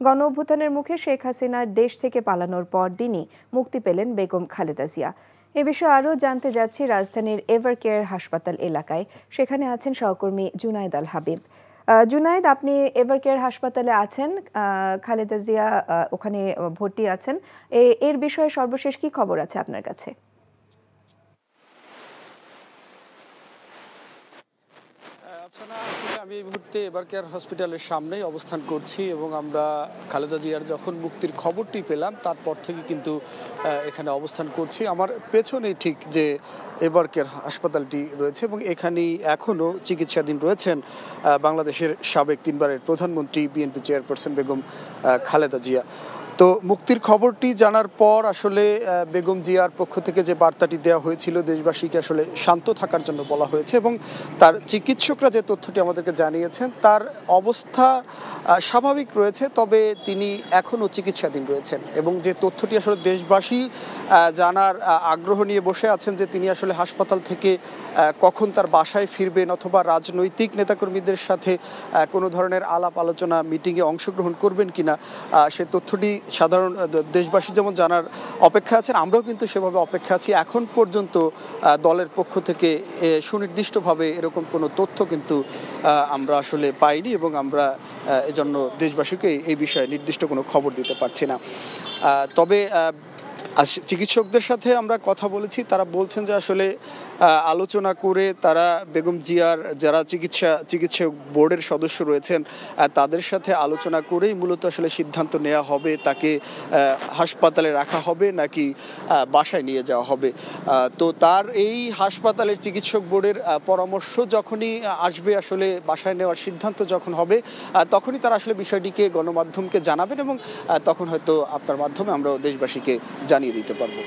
গণঅভ্যুত্থানের মুখে শেখ হাসিনার দেশ থেকে পালানোর পর দিনই মুক্তি পেলেন বেগম খালেদা জিয়া। এ বিষয়ে আরও জানতে যাচ্ছি রাজধানীর এভারকেয়ার হাসপাতাল এলাকায়। সেখানে আছেন সহকর্মী জুনায়েদ আল হাবিব। জুনায়েদ, আপনি এভারকেয়ার হাসপাতালে আছেন, খালেদা জিয়া ওখানে ভর্তি আছেন। এর বিষয়ে সর্বশেষ কি খবর আছে আপনার কাছে? আমি এই মুহূর্তে এভারকেয়ার হসপিটালের সামনেই অবস্থান করছি এবং আমরা খালেদা জিয়ার যখন মুক্তির খবরটি পেলাম তারপর থেকে কিন্তু এখানে অবস্থান করছি। আমার পেছনেই ঠিক যে এভারকেয়ার হাসপাতালটি রয়েছে এবং এখানেই এখনও চিকিৎসাধীন রয়েছেন বাংলাদেশের সাবেক 3বারের প্রধানমন্ত্রী বিএনপি চেয়ারপারসন বেগম খালেদা জিয়া। তো মুক্তির খবরটি জানার পর আসলে বেগম জিয়ার পক্ষ থেকে যে বার্তাটি দেওয়া হয়েছিল দেশবাসীকে আসলে শান্ত থাকার জন্য বলা হয়েছে এবং তার চিকিৎসকরা যে তথ্যটি আমাদেরকে জানিয়েছেন তার অবস্থা স্বাভাবিক রয়েছে, তবে তিনি এখনও চিকিৎসাধীন রয়েছেন এবং যে তথ্যটি আসলে দেশবাসী জানার আগ্রহ নিয়ে বসে আছেন যে তিনি আসলে হাসপাতাল থেকে কখন তার বাসায় ফিরবেন অথবা রাজনৈতিক নেতাকর্মীদের সাথে কোনো ধরনের আলাপ আলোচনা মিটিংয়ে অংশগ্রহণ করবেন কিনা সে তথ্যটি সাধারণ দেশবাসী যেমন জানার অপেক্ষা আছেন, আমরাও কিন্তু সেভাবে অপেক্ষা আছি। এখন পর্যন্ত দলের পক্ষ থেকে সুনির্দিষ্টভাবে এরকম কোনো তথ্য কিন্তু আমরা আসলে পাইনি এবং আমরা এজন্য দেশবাসীকে এই বিষয়ে নির্দিষ্ট কোনো খবর দিতে পারছি না। তবে চিকিৎসকদের সাথে আমরা কথা বলেছি, তারা বলছেন যে আসলে আলোচনা করে তারা বেগম জিয়ার যারা চিকিৎসক বোর্ডের সদস্য রয়েছেন তাদের সাথে আলোচনা করেই মূলত আসলে সিদ্ধান্ত নেওয়া হবে তাকে হাসপাতালে রাখা হবে নাকি বাসায় নিয়ে যাওয়া হবে। তো তার এই হাসপাতালের চিকিৎসক বোর্ডের পরামর্শ যখনই আসবে, আসলে বাসায় নেওয়ার সিদ্ধান্ত যখন হবে তখনই তারা আসলে বিষয়টিকে গণমাধ্যমকে জানাবেন এবং তখন হয়তো আপনার মাধ্যমে আমরাও দেশবাসীকে জানিয়ে দিতে পারবো।